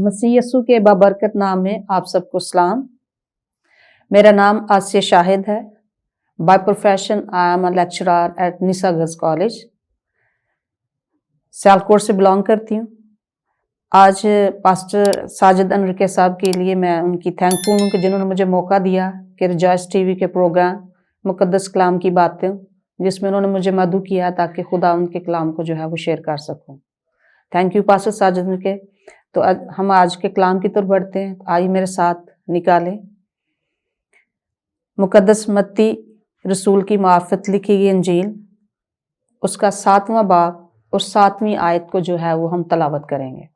मसीह यस्सु के बाबरकत नाम में आप सबको सलाम। मेरा नाम आसिया शाहिद है। By profession I am a lecturer at Nisa girls college, Sialkot से बिलोंग करती हूँ। आज पास्टर साजिद अनरिके साहब के लिए मैं उनकी थैंकफुल हूँ कि जिन्होंने मुझे मौका दिया कि रिजॉइस टीवी के प्रोग्राम मुकद्दस कलाम की बातें, जिसमें उन्होंने मुझे मदऊ किया ताकि खुदा उनके कलाम को जो है वो शेयर कर सकूँ। थैंक यू पास्टर साजिद अनरिके। तो हम आज के कलाम की तरफ बढ़ते हैं। आइए मेरे साथ निकालें मुकद्दस मत्ती रसूल की मार्फत लिखी गई इंजील, उसका 7वां बाब और 7वीं आयत को जो है वो हम तलावत करेंगे।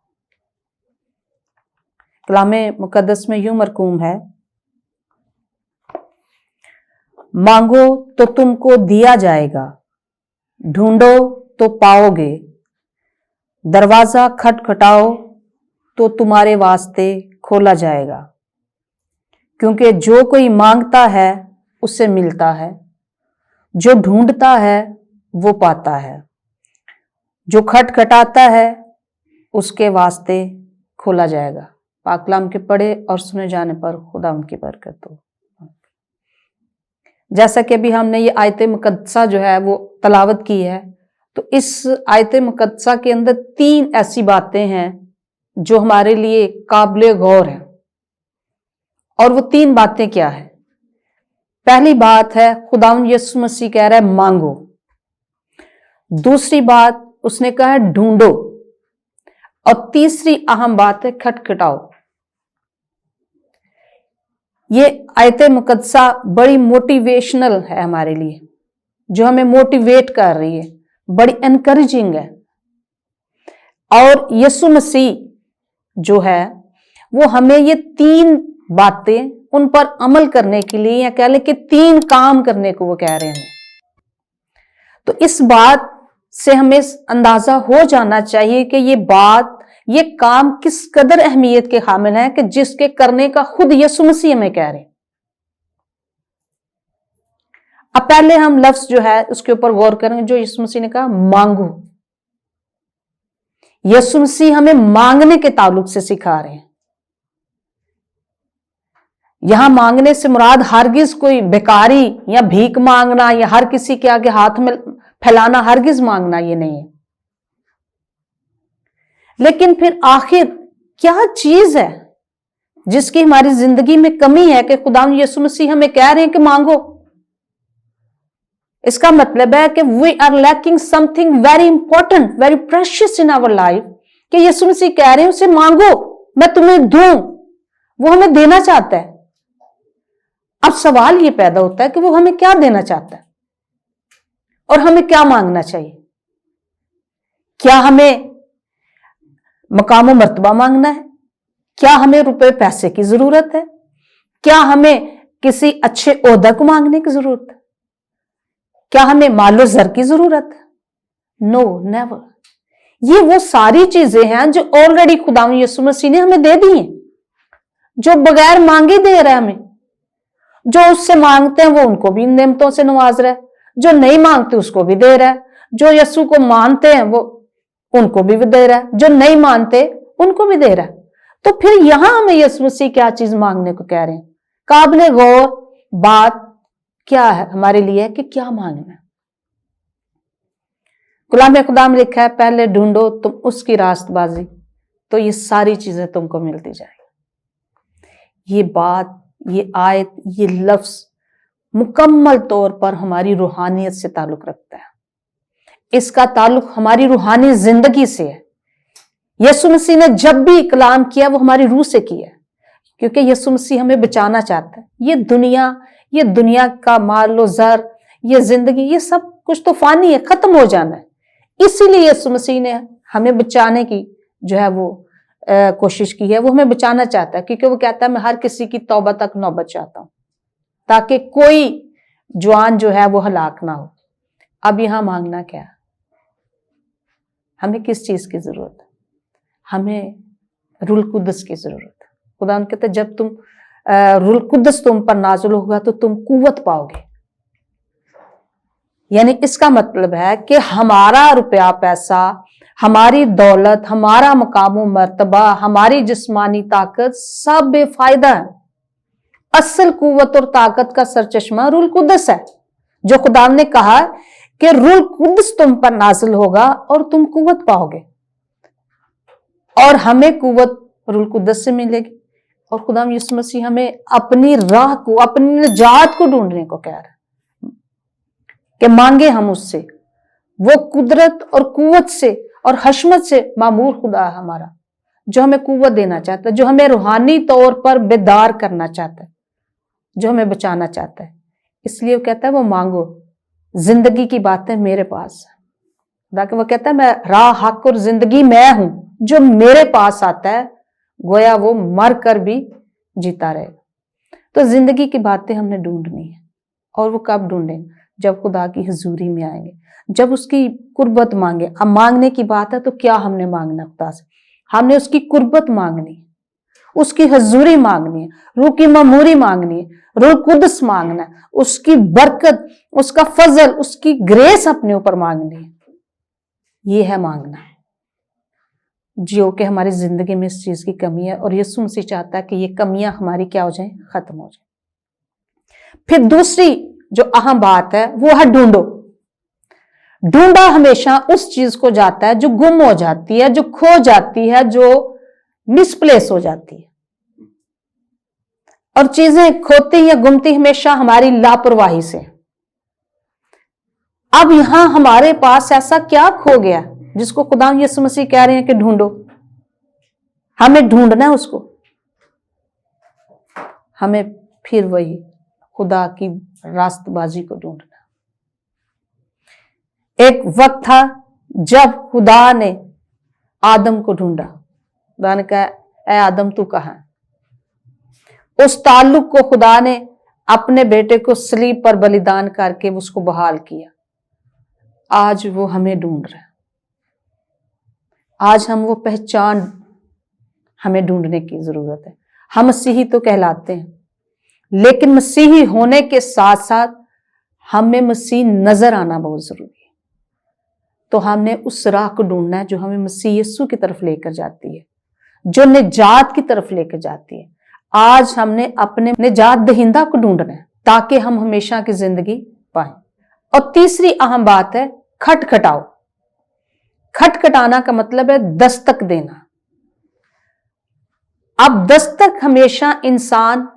कलाम मुकद्दस में यूं मरकूम है, मांगो तो तुमको दिया जाएगा, ढूंढो तो पाओगे, दरवाजा खटखटाओ तो तुम्हारे वास्ते खोला जाएगा। क्योंकि जो कोई मांगता है उससे मिलता है, जो ढूंढता है वो पाता है, जो खटखटाता है उसके वास्ते खोला जाएगा। पाक कलाम के पढ़े और सुने जाने पर खुदा उनकी बरकत हो। जैसा कि अभी हमने ये आयत मुकद्दसा जो है वो तलावत की है, तो इस आयत मुकद्दसा के अंदर 3 ऐसी बातें हैं जो हमारे लिए काबिल गौर है। और वो 3 बातें क्या है? पहली बात है, खुदावंद यीशु मसीह कह रहा है मांगो। दूसरी बात उसने कहा है ढूंढो, और तीसरी अहम बात है खटखटाओ। ये आयत मुकद्दसा बड़ी मोटिवेशनल है हमारे लिए, जो हमें मोटिवेट कर रही है, बड़ी एनकरेजिंग है। और यीशु मसीह जो है वो हमें ये 3 बातें उन पर अमल करने के लिए, या कह लें कि 3 काम करने को वो कह रहे हैं। तो इस बात से हमें अंदाजा हो जाना चाहिए कि ये काम किस कदर अहमियत के हामिल है, कि जिसके करने का खुद यीशु मसीह हमें कह रहे हैं। अब पहले हम लफ्ज जो है उसके ऊपर गौर करेंगे, जो यीशु मसीह ने कहा मांगो। यीशु मसीह हमें मांगने के ताल्लुक से सिखा रहे हैं। यहां मांगने से मुराद हरगिज कोई बेकारी या भीख मांगना या हर किसी के आगे हाथ में फैलाना, हरगिज मांगना ये नहीं है। लेकिन फिर आखिर क्या चीज है जिसकी हमारी जिंदगी में कमी है कि खुदावंद यीशु मसीह हमें कह रहे हैं कि मांगो? इसका मतलब है कि we are lacking something very important, very precious in our life, कि यीशु मसीह कह रहे हैं उसे मांगो, मैं तुम्हें दूं। वो हमें देना चाहता है। अब सवाल ये पैदा होता है कि वो हमें क्या देना चाहता है और हमें क्या मांगना चाहिए। क्या हमें मकाम और मर्तबा मांगना है? क्या हमें रुपए पैसे की जरूरत है? क्या हमें किसी अच्छे ओहदा को मांगने की जरूरत है? क्या हमें मालो जर की जरूरत है? No, never. ये वो सारी चीजें हैं जो ऑलरेडी खुदावंद यीशु मसीह ने हमें दे दी हैं, जो बगैर मांगे दे रहा है हमें। जो उससे मांगते हैं वो उनको भी इन नेमतों से नवाज रहा है, जो नहीं मांगते उसको भी दे रहा है, जो यीशु को मानते हैं वो उनको भी दे रहा है, जो नहीं मानते उनको भी दे रहा है। तो फिर यहां हमें यीशु मसीह क्या चीज मांगने को कह रहे हैं? काबिल गौर बात क्या है हमारे लिए कि क्या मांगना है? कलाम खुदा में लिखा है, पहले ढूंढो तुम उसकी रास्तबाजी, तो ये सारी चीजें तुमको मिलती जाएंगी। ये बात, ये आयत, ये लफ्ज मुकम्मल तौर पर हमारी रूहानियत से ताल्लुक रखता है। इसका ताल्लुक हमारी रूहानी जिंदगी से है। यीशु मसीह ने जब भी कलाम किया वो हमारी रूह से किया, क्योंकि यीशु मसीह हमें बचाना चाहता है। ये दुनिया का माल व ज़र, ये जिंदगी, ये सब कुछ तो फानी है, खत्म हो जाना है। इसीलिए यीशु मसीह ने हमें बचाने की जो है वो कोशिश की है। वो हमें बचाना चाहता है, क्योंकि वो कहता है मैं हर किसी की तौबा तक नौबत चाहता हूं, ताकि कोई जवान जो है वो हलाक ना हो। अब यहां मांगना क्या है? हमें किस चीज की जरूरत है? हमें रूह कुद्दस की जरूरत है। खुदा कहते जब तुम रूह कुद्दस तुम पर नाज़िल होगा तो तुम कुव्वत पाओगे। यानी इसका मतलब है कि हमारा रुपया पैसा, हमारी दौलत, हमारा मकाम व मर्तबा, हमारी जिस्मानी ताकत सब बेफायदा है। असल कुव्वत और ताकत का सरचश्मा रूल कुद्दस है, जो खुदा ने कहा कि रूल कुद्दस तुम पर नाजिल होगा और तुम कुव्वत पाओगे, और हमें कुव्वत रूल कुद्दस से मिलेगी। और खुदा यीशु मसीह हमें अपनी राह को, अपनी निजात को ढूंढने को कह रहा है कि मांगे हम उससे। वो कुदरत और कुव्वत से और हशमत से मामूर खुदा है हमारा, जो हमें कुव्वत देना चाहता है, जो हमें रूहानी तौर पर बेदार करना चाहता है, जो हमें बचाना चाहता है। इसलिए वो कहता है वो मांगो, जिंदगी की बातें मेरे पास है। वो कहता है मैं राह, हक और जिंदगी मैं हूं, जो मेरे पास आता है गोया वो मर कर भी जीता रहेगा। तो जिंदगी की बातें हमने ढूंढनी है, और वो कब ढूंढेंगे? जब खुदा की हुजूरी में आएंगे, जब उसकी कुर्बत मांगे। अब मांगने की बात है तो क्या हमने मांगना खुदा से? हमने उसकी कुर्बत मांगनी है, उसकी हुजूरी मांगनी है, रूह की ममूरी मांगनी है, रूह कुद्दस मांगना है, उसकी बरकत, उसका फजल, उसकी ग्रेस अपने ऊपर मांगनी है। ये है मांगना, जो कि हमारी जिंदगी में इस चीज की कमी है, और यीशु मसीह चाहता है कि ये कमियां हमारी क्या हो जाएं? खत्म हो जाए। फिर दूसरी जो अहम बात है वो है ढूंढो। ढूंढा हमेशा उस चीज को जाता है जो गुम हो जाती है, जो खो जाती है, जो मिसप्लेस हो जाती है। और चीजें खोती या गुमती हमेशा हमारी लापरवाही से। अब यहां हमारे पास ऐसा क्या खो गया जिसको खुदा यीशु मसीह कह रहे हैं कि ढूंढो? हमें ढूंढना है उसको। हमें फिर वही खुदा की रास्तबाजी को ढूंढना। एक वक्त था जब खुदा ने आदम को ढूंढा। खुदा ने कहा, ऐ आदम तू कहां है? उस ताल्लुक को खुदा ने अपने बेटे को सलीब पर बलिदान करके उसको बहाल किया। आज वो हमें ढूंढ रहा है। आज हम वो पहचान हमें ढूंढने की जरूरत है। हम मसीही तो कहलाते हैं, लेकिन मसीही होने के साथ साथ हमें मसीह नजर आना बहुत जरूरी है। तो हमने उस राह को ढूंढना है जो हमें मसीह यीशु की तरफ लेकर जाती है, जो निजात की तरफ लेकर जाती है। आज हमने अपने निजात दहिंदा को ढूंढना है ताकि हम हमेशा की जिंदगी पाएं। और तीसरी अहम बात है खटखटाओ। खटखटाना का मतलब है दस्तक देना। अब दस्तक हमेशा इंसान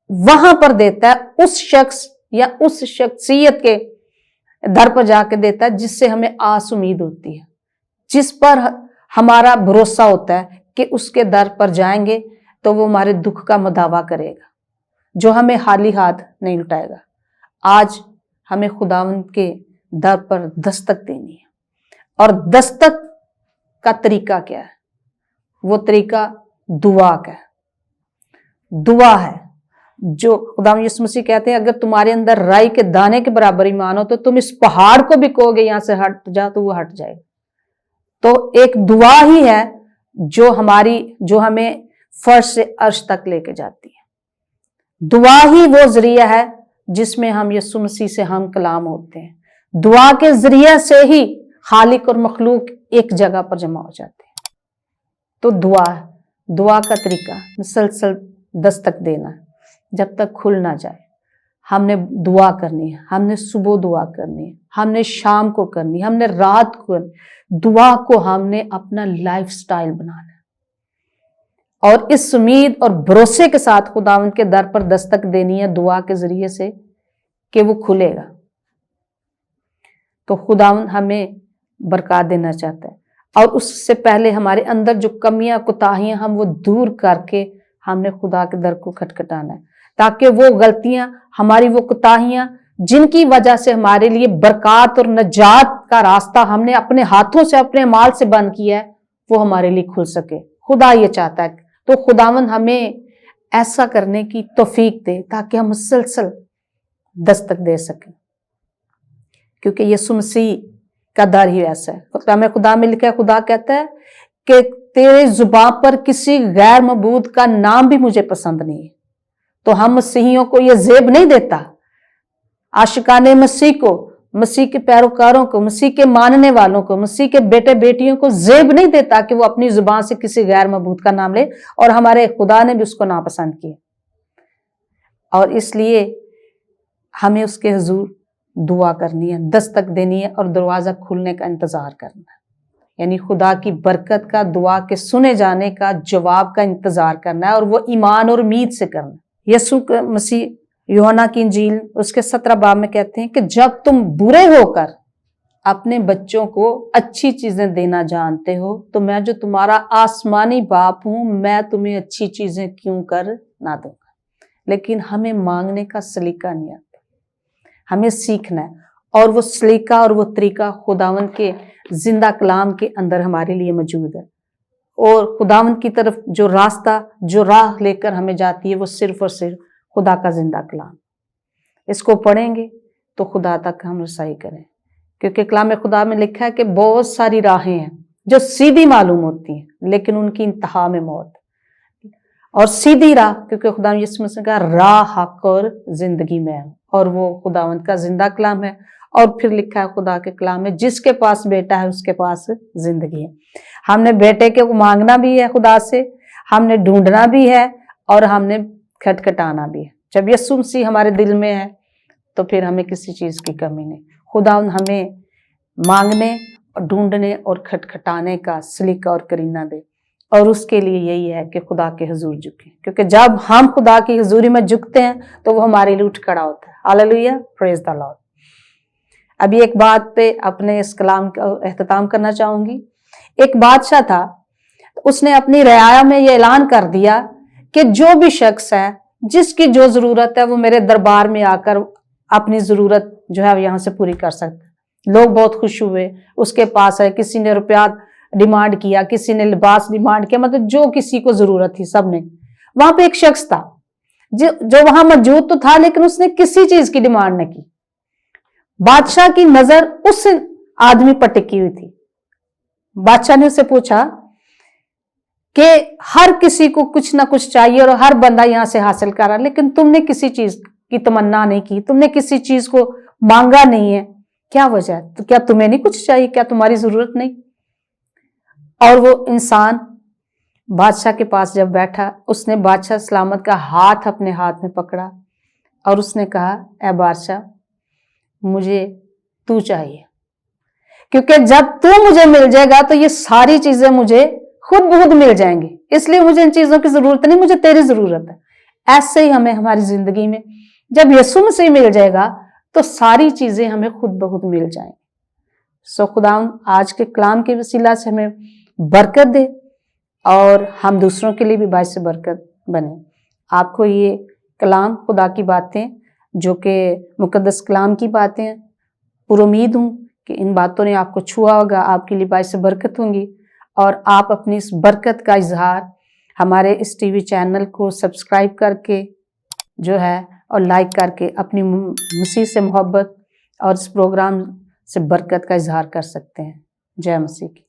वहां पर देता है उस शख्स या उस शख्सियत के दर पर जाके देता है जिससे हमें आस उम्मीद होती है, जिस पर हमारा भरोसा होता है कि उसके दर पर जाएंगे तो वो हमारे दुख का मदावा करेगा, जो हमें खाली हाथ नहीं लौटाएगा। आज हमें खुदावंद के दर पर दस्तक देनी है। और दस्तक का तरीका क्या है? वो तरीका दुआ का है। दुआ है जो खुदावंद यीशु मसीह कहते हैं, अगर तुम्हारे अंदर राई के दाने के बराबर ईमान हो तो तुम इस पहाड़ को भी कहोगे यहां से हट जा तो वो हट जाएगा। तो एक दुआ ही है जो हमें फर्श से अर्श तक लेके जाती है। दुआ ही वो जरिया है जिसमें हम यीशु मसीह से हम कलाम होते हैं। दुआ के जरिए से ही खालिक और मखलूक एक जगह पर जमा हो जाते हैं। तो दुआ का तरीका मुसलसल दस्तक देना जब तक खुल ना जाए। हमने दुआ करनी है, हमने सुबह दुआ करनी है, हमने शाम को करनी है, हमने रात को करनी। दुआ को हमने अपना लाइफ स्टाइल बनाना है और इस उम्मीद और भरोसे के साथ खुदावंद के दर पर दस्तक देनी है दुआ के जरिए से कि वो खुलेगा। तो खुदावंद हमें बरकत देना चाहता है और उससे पहले हमारे अंदर जो कमियां कोताहियां हम वो दूर करके हमने खुदा के दर को खटखटाना है, ताकि वो गलतियां, हमारी वो कोताहियां जिनकी वजह से हमारे लिए बरकत और नजात का रास्ता हमने अपने हाथों से, अपने माल से बंद किया है, वो हमारे लिए खुल सके। खुदा ये चाहता है। तो खुदावंद हमें ऐसा करने की तौफीक दे ताकि हम मुसलसल दस्तक दे सकें, क्योंकि यीशु मसीह का दर ही ऐसा है। हमें खुदा में लिखा है, खुदा कहता है कि तेरे जुबान पर किसी गैर मबूद का नाम भी मुझे पसंद नहीं है। तो हम मसीहियों को यह जेब नहीं देता, आशिकाने मसीह को मसीह के पैरोकारों को, मसीह के मानने वालों को, मसीह के बेटे बेटियों को जेब नहीं देता कि वो अपनी जुबान से किसी गैर मबूद का नाम ले, और हमारे खुदा ने भी उसको नापसंद किया। और इसलिए हमें उसके हुजूर दुआ करनी है, दस्तक देनी है और दरवाजा खुलने का इंतजार करना है, यानी खुदा की बरकत का, दुआ के सुने जाने का, जवाब का इंतजार करना है, और वो ईमान और उम्मीद से करना। यीशु मसीह यूहन्ना की इंजील उसके 17 बाब में कहते हैं कि जब तुम बुरे होकर अपने बच्चों को अच्छी चीजें देना जानते हो, तो मैं जो तुम्हारा आसमानी बाप हूं, मैं तुम्हें अच्छी चीजें क्यों कर ना दूंगा। लेकिन हमें मांगने का सलीका नहीं आता, हमें सीखना है, और वो सलीका और वो तरीका खुदावंद के जिंदा कलाम के अंदर हमारे लिए मौजूद है। और खुदावंद की तरफ जो रास्ता, जो राह लेकर हमें जाती है, वो सिर्फ और सिर्फ खुदा का जिंदा कलाम। इसको पढ़ेंगे तो खुदा तक हम रसाई करें, क्योंकि कलाम खुदा में लिखा है कि बहुत सारी राहें हैं जो सीधी मालूम होती हैं, लेकिन उनकी इंतहा में मौत। और सीधी राह, क्योंकि खुदा यीशु मसीह का राह, हक और जिंदगी में है, और वो खुदावंद का जिंदा कलाम है। और फिर लिखा है खुदा के कलाम में, जिसके पास बेटा है उसके पास जिंदगी है। हमने बेटे के मांगना भी है खुदा से, हमने ढूंढना भी है, और हमने खटखटाना भी है। जब यीशु मसीह हमारे दिल में है तो फिर हमें किसी चीज की कमी नहीं। खुदा हमें मांगने और ढूंढने और खटखटाने का सलीका और करीना दे, और उसके लिए यही है कि खुदा के हुजूर झुके, क्योंकि जब हम खुदा की हुजूरी में झुकते हैं तो वो हमारे लिए उठ खड़ा होता है। Hallelujah, praise the Lord. अभी एक बात पे अपने इस कलाम का एहतताम करना चाहूंगी। एक बादशाह था, उसने अपनी रियाया में ये ऐलान कर दिया कि जो भी शख्स है, जिसकी जो जरूरत है, वो मेरे दरबार में आकर अपनी जरूरत जो है यहाँ से पूरी कर सकता है। लोग बहुत खुश हुए, उसके पास है, किसी ने रुपया डिमांड किया, किसी ने लिबास डिमांड किया, मतलब जो किसी को जरूरत थी सबने। वहां पे एक शख्स था जो वहां मौजूद तो था, लेकिन उसने किसी चीज की डिमांड न की। बादशाह की नजर उस आदमी पर टिकी हुई थी। बादशाह ने उससे पूछा कि हर किसी को कुछ ना कुछ चाहिए और हर बंदा यहां से हासिल कर रहा है, लेकिन तुमने किसी चीज की तमन्ना नहीं की, तुमने किसी चीज को मांगा नहीं है, क्या वजह है? तो क्या तुम्हें नहीं कुछ चाहिए? क्या तुम्हारी जरूरत नहीं? और वो इंसान बादशाह के पास जब बैठा, उसने बादशाह सलामत का हाथ अपने हाथ में पकड़ा और उसने कहा, ऐ बादशाह, मुझे तू चाहिए, क्योंकि जब तू मुझे मिल जाएगा तो ये सारी चीजें मुझे खुद बहुत मिल जाएंगी, इसलिए मुझे इन चीजों की जरूरत नहीं, मुझे तेरी जरूरत है। ऐसे ही हमें हमारी जिंदगी में जब यीशु मसीह मिल जाएगा तो सारी चीजें हमें खुद बहुत मिल जाएंगी। सो खुदा आज के कलाम के वसीला से हमें बरकत दे और हम दूसरों के लिए भी बाइस बरकत बने। आपको ये कलाम, खुदा की बातें जो कि मुकद्दस कलाम की बातें, पूरी उम्मीद हूँ कि इन बातों ने आपको छुआ होगा, आपके लिए बाइस बरकत होंगी, और आप अपनी इस बरकत का इजहार हमारे इस टीवी चैनल को सब्सक्राइब करके जो है और लाइक करके अपनी मसीह से मोहब्बत और इस प्रोग्राम से बरकत का इजहार कर सकते हैं। जय मसीह की।